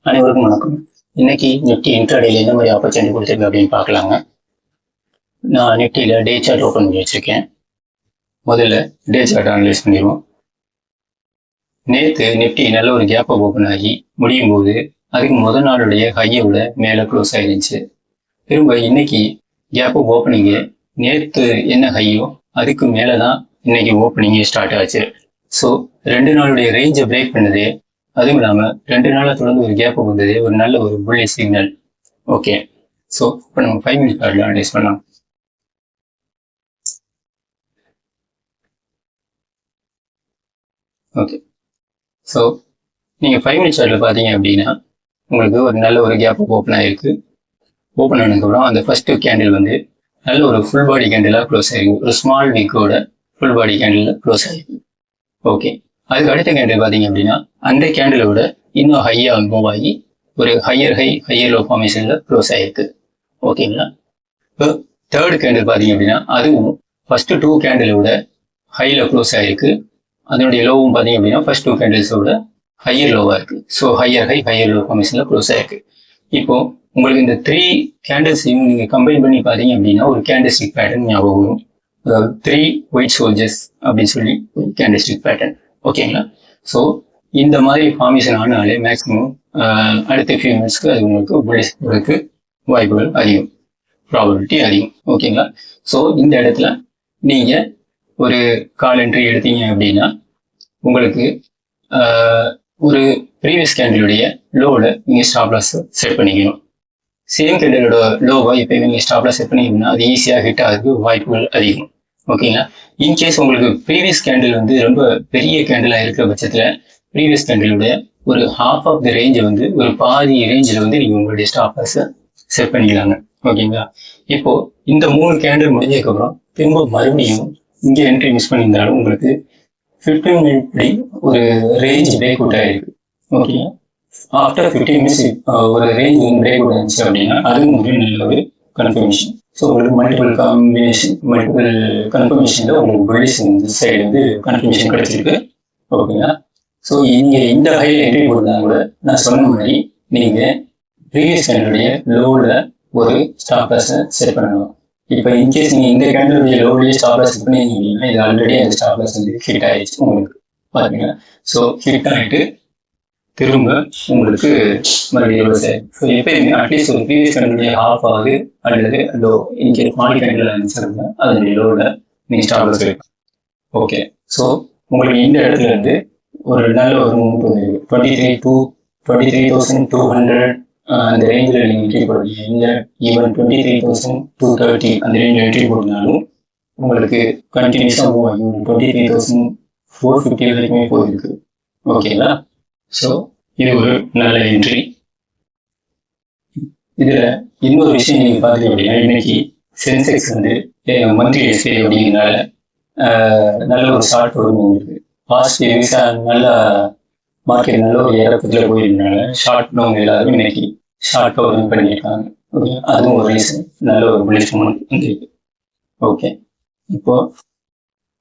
அனைவருக்கும் வணக்கம். இன்னைக்கு நிஃப்டி இன்ட்ராடேல எந்த மாதிரி ஆப்பர்ச்சுனிட்டி கொடுத்துருக்கு அப்படின்னு பார்க்கலாங்க. நான் நிஃப்டியில டே சார்ட் ஓப்பன் பண்ணி வச்சிருக்கேன். முதல்ல டே சார்ட் அனலைஸ் பண்ணிடுவோம். நேற்று நிஃப்டி நல்ல ஒரு கேப் ஓப்பன் ஆகி முடியும் போது அதுக்கு முதல் நாளுடைய ஹையை விட மேலே க்ளோஸ் ஆயிருந்துச்சு. திரும்ப இன்னைக்கு கேப் ஓப்பனிங்கு நேற்று என்ன ஹையோ அதுக்கு மேலே தான் இன்னைக்கு ஓப்பனிங்கே ஸ்டார்ட் ஆச்சு. ஸோ 2 நாளுடைய ரேஞ்சை பிரேக் பண்ணுது. அதுவும் இல்லாமல் 2 நாளாக தொடர்ந்து ஒரு கேப் வந்தது, ஒரு நல்ல ஒரு புல்லிஷ் சிக்னல். ஓகே, ஸோ இப்போ நம்ம 5 மினிட் சார்ட்ல அனலைஸ் பண்ணலாம். ஓகே, ஸோ நீங்கள் 5 மினிட் சார்ட்ல பார்த்தீங்க அப்படின்னா உங்களுக்கு ஒரு நல்ல ஒரு கேப் ஓப்பன் ஆகிருக்கு. ஓப்பன் ஆனதுக்கப்புறம் அந்த ஃபர்ஸ்ட் கேண்டில் வந்து நல்ல ஒரு ஃபுல் பாடி கேண்டிலாக க்ளோஸ் ஆகிருக்கு. ஒரு ஸ்மால் வீக்கோட ஃபுல் பாடி கேண்டில் க்ளோஸ் ஆகிருக்கு. ஓகே, அதுக்கு அடுத்த கேண்டில் பார்த்தீங்க அப்படின்னா அந்த கேண்டிலை விட இன்னும் ஹையாக மூவ் ஆகி ஒரு ஹையர் லோ ஃபார்மேஷனில் க்ளோஸ் ஆகிருக்கு. ஓகேங்களா? இப்போ தேர்ட் கேண்டில் பார்த்தீங்க அப்படின்னா அதுவும் ஃபர்ஸ்ட் 2 கேண்டிலை விட ஹையில் க்ளோஸ் ஆகிருக்கு. அதனுடைய லோவும் பார்த்தீங்க அப்படின்னா ஃபர்ஸ்ட் 2 கேண்டில்ஸோட ஹையர் லோவாக இருக்குது. ஸோ ஹையர் லோ ஃபார்மேஷனில் க்ளோஸ் ஆகிருக்கு. இப்போ உங்களுக்கு இந்த 3 கேண்டில்ஸையும் நீங்கள் கம்பைன் பண்ணி பார்த்தீங்க அப்படின்னா ஒரு கேண்டில்ஸ்டிக் பேட்டர்ன் ஞாபகம் வரும். அதாவது 3 ஒயிட் சோல்ஜர்ஸ் அப்படின்னு சொல்லி ஒரு கேண்டில்ஸ்டிக் பேட்டர்ன். ஓகேங்களா? ஸோ இந்த மாதிரி ஃபார்மேஷன் ஆனாலே மேக்ஸிமம் அடுத்த ஃபியூ மினிட்ஸ்க்கு அது உங்களுக்கு புல்லிஷ்க்கு வாய்ப்புகள் அதிகம், ப்ராபபிலிட்டி அதிகம். ஓகேங்களா? ஸோ இந்த இடத்துல நீங்கள் ஒரு கால் என்ட்ரி எடுத்தீங்க அப்படின்னா உங்களுக்கு ஒரு ப்ரீவியஸ் கேண்டிலுடைய லோவில் நீங்கள் ஸ்டாப் லாஸ் செட் பண்ணிக்கணும். சேம் கேண்டிலோட லோவை இப்போ நீங்கள் ஸ்டாப் லாஸ் செட் பண்ணிங்கன்னா அது ஈஸியாக ஹிட் ஆகிறதுக்கு வாய்ப்புகள் அதிகம். ஓகேங்களா? இன்கேஸ் உங்களுக்கு ப்ரீவியஸ் கேண்டில் வந்து ரொம்ப பெரிய கேண்டிலாக இருக்கிற பட்சத்தில் ப்ரீவியஸ் கேண்டிலுடைய ஒரு ஹாஃப் ஆஃப் த ரேஞ்சை வந்து ஒரு பாதி ரேஞ்சில் வந்து நீங்கள் உங்களுடைய ஸ்டாப் லாஸை செட் பண்ணிக்கலாங்க. ஓகேங்களா? இப்போ இந்த 3 கேண்டில் முடிஞ்சதுக்கப்புறம் திரும்ப மறுபடியும் இங்கே என்ட்ரி மிஸ் பண்ணியிருந்தாலும் உங்களுக்கு 15 மினிட் ஒரு ரேஞ்ச் பிரேக் அவுட் ஆயிருக்கு. ஓகே, ஆஃப்டர் 15 மினிட்ஸ் ஒரு ரேஞ்ச் பிரேக் அவுட் ஆயிடுச்சு அப்படின்னா அதுவும் ஒரு நல்ல ஒரு கன்ஃபர்மேஷன். ஸோ உங்களுக்கு மல்டிபிள் கன்ஃபர்மேஷன்ல உங்களுக்கு புல்லிஷ் சைடு வந்து கன்ஃபர்மேஷன் கிடைச்சிருக்கு. ஓகேங்களா? ஸோ நீங்க இந்த ஹைல என்ட்ரி போட்டா கூட நான் சொன்ன மாதிரி நீங்க ப்ரீவியஸ் கேண்டிலுடைய லோல ஒரு ஸ்டாப் லாஸை செட் பண்ணணும். இப்போ இன்கேஸ் நீங்க இந்த கேண்டிலுடைய லோவிலேயே ஸ்டாப் லாஸ் செட் பண்ணிருந்தீங்கன்னா இது ஆல்ரெடி அந்த ஸ்டாப் லாஸ் வந்து ஹிட் ஆயிடுச்சு உங்களுக்கு பாத்தீங்கன்னா. ஸோ ஹிட் ஆகிட்டு திரும்ப உங்களுக்கு மறுபடியும் ஸோ எப்பயுமே அட்லீஸ்ட் ஒரு ப்ரீவியஸ் கேண்டிலுடைய ஹாஃப் ஆகுது அல்லது லோ இங்கே ஸ்மால் கேண்டில் இருந்துச்சுன்னா அதனுடைய லோவில் நீங்கள் ஸ்டாப் லாஸ் இருக்கு. ஓகே, ஸோ உங்களுக்கு இந்த இடத்துல இருந்து ஒரு நல்ல ஒரு மூவ் வந்து 23,200 அந்த ரேஞ்சில் நீங்கள் என்ட்ரி போடுறீங்க. இல்லை ஈவன் 23,230 அந்த ரேஞ்சில் என்ட்ரி போட்டிருந்தாலும் உங்களுக்கு கண்டினியூஸாக மூவ் ஆகும். 23,450 வரைக்குமே போயிருக்கு. ஓகேங்களா? ஸோ இது ஒரு நல்ல என்ட்ரி. இதில் இன்னொரு விஷயம் நீங்கள் பார்த்தீங்க அப்படின்னா இன்னைக்கு சென்செக்ஸ் வந்து மந்த்லி எஸ்பி அப்படிங்கிறதுனால நல்ல ஒரு ஷார்ட் வரும் இருக்கு. பாசிட்டிவ் நல்ல மார்க்கெட் நல்ல ஒரு இறக்கத்தில் போயிருந்தனால ஷார்ட்னவங்க எல்லாரும் இன்னைக்கு ஷார்ட் கவரிங் பண்ணியிருக்காங்க. அதுவும் ஒரு ரீசன், நல்ல ஒரு புல்லிஷ் மூமெண்ட் வந்துருக்கு. ஓகே, இப்போ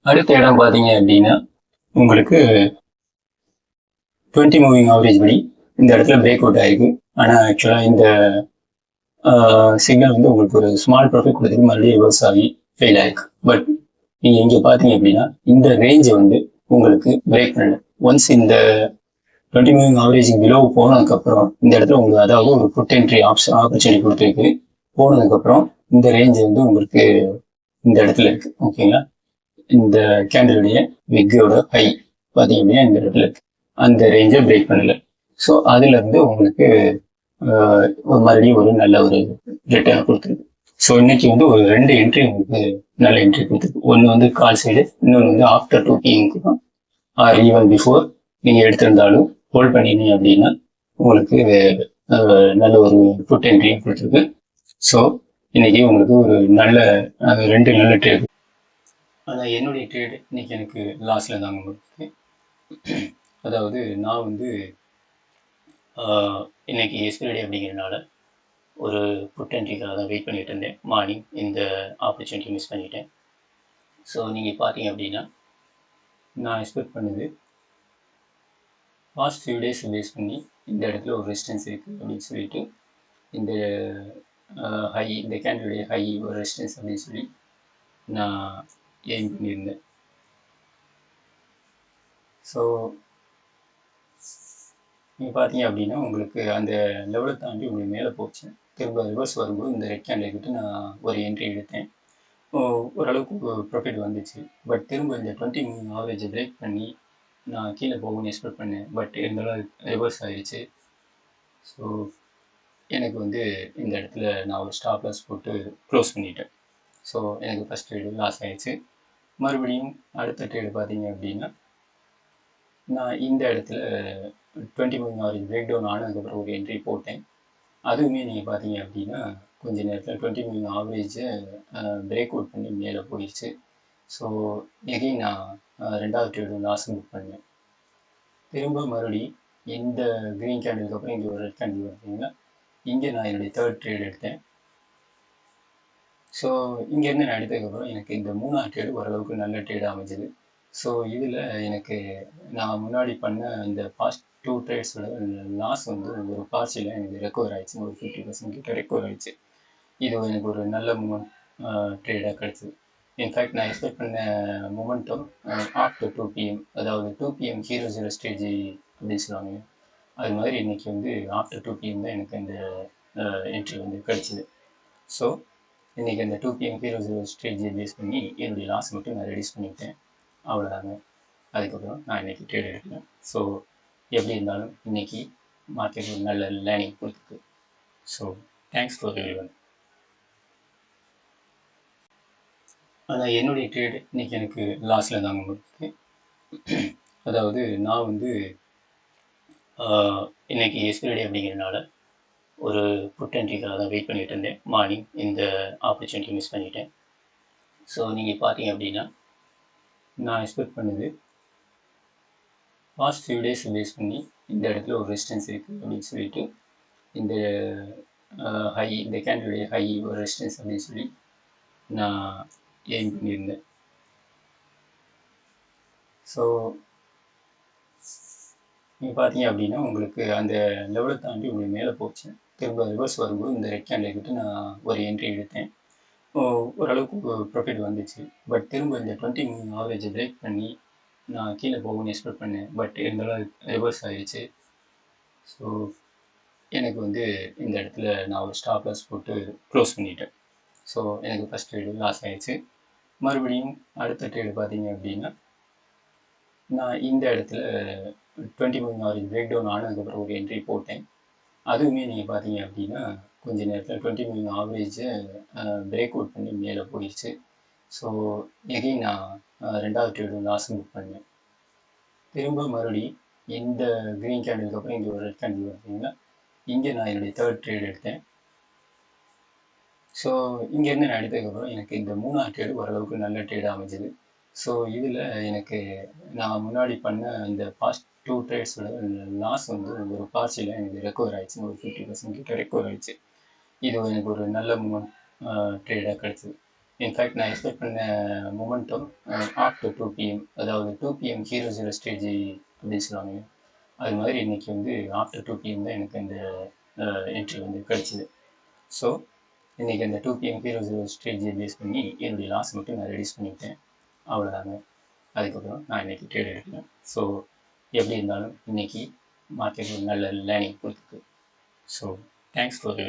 அடுத்த இடம் பார்த்தீங்க அப்படின்னா உங்களுக்கு 20 மூவிங் ஆவரேஜ் படி இந்த இடத்துல பிரேக் அவுட் ஆயிருக்கு. ஆனால் ஆக்சுவலாக இந்த சிக்னல் வந்து உங்களுக்கு ஒரு ஸ்மால் ப்ராஃபிட் கொடுத்துட்டு மறுபடியும் ரிவர்ஸ் ஆகி ஃபெயில் ஆயிருக்கு. பட் நீங்கள் இங்கே பார்த்தீங்க அப்படின்னா இந்த ரேஞ்சை வந்து உங்களுக்கு பிரேக் பண்ணல. ஒன்ஸ் இந்த 20 மூவிங் ஆவரேஜ் பிலோ போனதுக்கப்புறம் இந்த இடத்துல உங்களுக்கு அதாவது ஒரு புட் என்ட்ரி ஆப்பர்ச்சுனிட்டி கொடுத்துருக்கு. போனதுக்கப்புறம் இந்த ரேஞ்ச் வந்து உங்களுக்கு இந்த இடத்துல இருக்கு. ஓகேங்களா? இந்த கேண்டிலுடைய விக்கோட ஹை பார்த்தீங்க அப்படின்னா இந்த இடத்துல இருக்கு. அந்த ரேஞ்சை பிரேக் பண்ணல. ஸோ அதுல இருந்து உங்களுக்கு மறுபடியும் ஒரு நல்ல ஒரு ரிட்டர்ன் கொடுத்துருக்கு. ஸோ இன்னைக்கு வந்து ஒரு 2 என்ட்ரி உங்களுக்கு நல்ல என்ட்ரி கொடுத்துருக்கு. ஒன்று வந்து கால் சைடு, இன்னொன்று வந்து ஆஃப்டர் 2 PM தான் ஆர் ஈவன் பிஃபோர் நீங்கள் எடுத்திருந்தாலும் ஹோல்ட் பண்ணினீங்க அப்படின்னா உங்களுக்கு நல்ல ஒரு புட் என்ட்ரியும் கொடுத்துருக்கு. ஸோ இன்னைக்கு உங்களுக்கு ஒரு நல்ல 2 நல்ல ட்ரேட். ஆனால் என்னுடைய ட்ரேட் இன்னைக்கு எனக்கு லாஸில் தாங்க முடியுது. அதாவது நான் வந்து இன்னைக்கு எக்ஸ்பைரி அப்படிங்கிறதுனால ஒரு புட் என்ட்ரிக்காக தான் வெயிட் பண்ணிட்டு இருந்தேன். மார்னிங் இந்த ஆப்பர்ச்சுனிட்டி மிஸ் பண்ணிட்டேன். ஸோ நீங்கள் பார்த்தீங்க அப்படின்னா நான் எக்ஸ்பெக்ட் பண்ணுது பாஸ்ட் ஃபியூ டேஸ் பேஸ் பண்ணி இந்த இடத்துல ஒரு ரெசிஸ்டன்ஸ் இருக்குது அப்படின்னு சொல்லிட்டு இந்த இந்த கேண்டிலுடைய ஹை ஒரு ரெசிஸ்டன்ஸ் அப்படின்னு சொல்லி நான் எய்ம் பண்ணியிருந்தேன். ஸோ நீங்கள் பார்த்தீங்க அப்படின்னா உங்களுக்கு அந்த லெவலை தாண்டி உங்களுக்கு மேலே போச்சு. திரும்ப ரிவர்ஸ் வரும்போது இந்த ரெட் கேண்டில் கிட்ட நான் ஒரு என்ட்ரி எடுத்தேன். ஓரளவுக்கு ப்ராஃபிட் வந்துச்சு. பட் திரும்ப இந்த 20 மினிட் ஆவரேஜை பிரேக் பண்ணி நான் கீழே போகணும்னு எக்ஸ்பெக்ட் பண்ணேன். பட் இருந்தாலும் ரிவர்ஸ் ஆயிடுச்சு. ஸோ எனக்கு வந்து இந்த இடத்துல நான் ஒரு ஸ்டாப் லாஸ் போட்டு க்ளோஸ் பண்ணிட்டேன். ஸோ எனக்கு ஃபஸ்ட் ட்ரேடு லாஸ் ஆயிடுச்சு. மறுபடியும் அடுத்த ட்ரேடு பார்த்தீங்க அப்படின்னா நான் இந்த இடத்துல 20 மினிட் ஆவரேஜ் பிரேக் டவுன் ஆனதுக்கப்புறம் ஒரு என்ட்ரி போட்டேன். அதுவுமே நீங்கள் பார்த்தீங்க அப்படின்னா கொஞ்ச நேரத்தில் 20 மினிட் ஆவரேஜை பிரேக் அவுட் பண்ணி மேலே போயிடுச்சு. ஸோ எகைன் நான் ரெண்டாவது ட்ரேடும் லாஸ் புக் பண்ணேன். திரும்ப மறுபடி இந்த க்ரீன் கேண்டிலுக்கு அப்புறம் இங்கே ஒரு ரெட் கேண்டில் பார்த்தீங்கன்னா இங்கே நான் என்னுடைய தேர்ட் ட்ரேட் எடுத்தேன். ஸோ இங்கேருந்து நான் எடுத்ததுக்கப்புறம் எனக்கு இந்த மூணாவது ட்ரேடு ஓரளவுக்கு நல்ல ட்ரேடு அமைஞ்சது. ஸோ இதில் எனக்கு நான் முன்னாடி பண்ண இந்த பாஸ்ட் 2 ட்ரேட்ஸோட லாஸ் வந்து ஒரு பார்ஷியலாக எனக்கு ரெக்கவர் ஆயிடுச்சு. ஒரு 50% கிட்ட ரெக்கவர் ஆயிடுச்சு. இது எனக்கு ஒரு நல்ல மூமெண்ட் ட்ரேடாக கிடச்சிது. இன்ஃபேக்ட் நான் எக்ஸ்பெக்ட் பண்ண மூமெண்ட்டும் ஆஃப்டர் 2 PM, அதாவது 2 PM 0 ஸ்டேஜ் அப்படின்னு சொல்லுவாங்க. அது மாதிரி இன்றைக்கி வந்து ஆஃப்டர் 2 PM தான் எனக்கு அந்த என்ட்ரி வந்து கிடச்சிது. ஸோ இன்றைக்கி அந்த 2 PM 0 ஸ்டேஜை பேஸ் பண்ணி என்னுடைய லாஸ் மட்டும் நான் ரெடியூஸ் பண்ணிவிட்டேன். அவ்வளோதாங்க. அதுக்கப்புறம் நான் இன்றைக்கி ட்ரேட் எடுக்கிறேன். ஸோ எப்படி இருந்தாலும் இன்றைக்கி மார்க்கெட் ஒரு நல்ல லேர்னிங் கொடுத்துருக்கு. So thanks for everyone. ஆனால் என்னுடைய ட்ரேடு இன்றைக்கி எனக்கு லாஸில் தாங்க முடியுது. அதாவது நான் வந்து இன்றைக்கி எக்ஸ்பிரி அப்படிங்கிறதுனால ஒரு புட் என்ட்ரிக்காக தான் வெயிட் பண்ணிகிட்டு இருந்தேன். மார்னிங் இந்த ஆப்பர்ச்சுனிட்டி மிஸ் பண்ணிட்டேன். ஸோ நீங்கள் பார்த்தீங்க அப்படின்னா நான் எக்ஸ்பெக்ட் பண்ணுது பாஸ்ட் ஃபியூ டேஸ் பேஸ் பண்ணி இந்த இடத்துல ஒரு ரெசிஸ்டன்ஸ் இருக்குது அப்படின்னு சொல்லிட்டு இந்த இந்த கேண்டிலுடைய ஹை ஒரு ரெசிஸ்டன்ஸ் அப்படின்னு சொல்லி நான் எய்ம் பண்ணியிருந்தேன். ஸோ நீங்கள் பார்த்தீங்க அப்படின்னா உங்களுக்கு அந்த லெவலை தாண்டி உங்களுக்கு மேலே போச்சு. திரும்ப ரிவர்ஸ் வரும்போது இந்த ரெட் கேண்டில் கிட்ட நான் ஒரு என்ட்ரி எடுத்தேன். ஓரளவுக்கு ப்ராஃபிட் வந்துச்சு. பட் திரும்ப இந்த 20 மினிட் ஆவரேஜை பிரேக் பண்ணி நான் கீழே போகணும்னு எக்ஸ்பெக்ட் பண்ணேன். பட் இருந்தாலும் ரிவர்ஸ் ஆயிடுச்சு. ஸோ எனக்கு வந்து இந்த இடத்துல நான் ஒரு ஸ்டாப் லாஸ் போட்டு க்ளோஸ் பண்ணிட்டேன். ஸோ எனக்கு ஃபஸ்ட் ட்ரேடு லாஸ் ஆயிடுச்சு. மறுபடியும் அடுத்த ட்ரேடு பார்த்தீங்க அப்படின்னா நான் இந்த இடத்துல 20 மினிட் ஆவரேஜ் பிரேக் டவுன் ஆனதுக்கப்புறம் ஒரு என்ட்ரி போட்டேன். அதுவுமே நீங்கள் பார்த்தீங்க அப்படின்னா கொஞ்ச நேரத்தில் 20 மினிட் ஆவரேஜை பிரேக் அவுட் பண்ணி மேலே போயிடுச்சு. ஸோ எகைன் நான் ரெண்டாவது ட்ரேடும் லாஸ் புக் பண்ணேன். திரும்ப மறுபடி இந்த க்ரீன் கேண்டிலுக்கு அப்புறம் இங்கே ஒரு ரெட் கேண்டில் பார்த்தீங்கன்னா இங்கே நான் என்னுடைய தேர்ட் ட்ரேட் எடுத்தேன். ஸோ இங்கேருந்து நான் எடுத்ததுக்கப்புறம் எனக்கு இந்த மூணாவது ட்ரேடு ஓரளவுக்கு நல்ல ட்ரேடு அமைஞ்சது. ஸோ இதில் எனக்கு நான் முன்னாடி பண்ண இந்த பாஸ்ட் 2 ட்ரேட்ஸோட லாஸ் வந்து ஒரு பார்ஷியலாக எனக்கு ரெக்கவர் ஆயிடுச்சு. ஒரு 50% கிட்ட ரெக்கவர் ஆயிடுச்சு. இது எனக்கு ஒரு நல்ல மூமெண்ட் ட்ரேடாக கிடச்சிது. இன்ஃபேக்ட் நான் எக்ஸ்பெக்ட் பண்ண மூமெண்ட்டும் ஆஃப்டர் 2 PM, அதாவது 2 PM 0 ஸ்டேஜ் அப்படின்னு சொல்லுவாங்க. அது மாதிரி இன்றைக்கி வந்து ஆஃப்டர் 2 PM தான் எனக்கு அந்த என்ட்ரி வந்து கிடச்சிது. ஸோ இன்றைக்கி அந்த 2 PM 0 ஸ்டேஜை பேஸ் பண்ணி என்னுடைய லாஸ் மட்டும் நான் ரெடியூஸ் பண்ணிவிட்டேன். அவ்வளோதாங்க. அதுக்கப்புறம் நான் இன்றைக்கி ட்ரேட் எடுக்கிறேன். ஸோ எப்படி இருந்தாலும் இன்றைக்கி மார்க்கெட் ஒரு நல்ல லேர்னிங் கொடுத்துருக்கு. So thanks for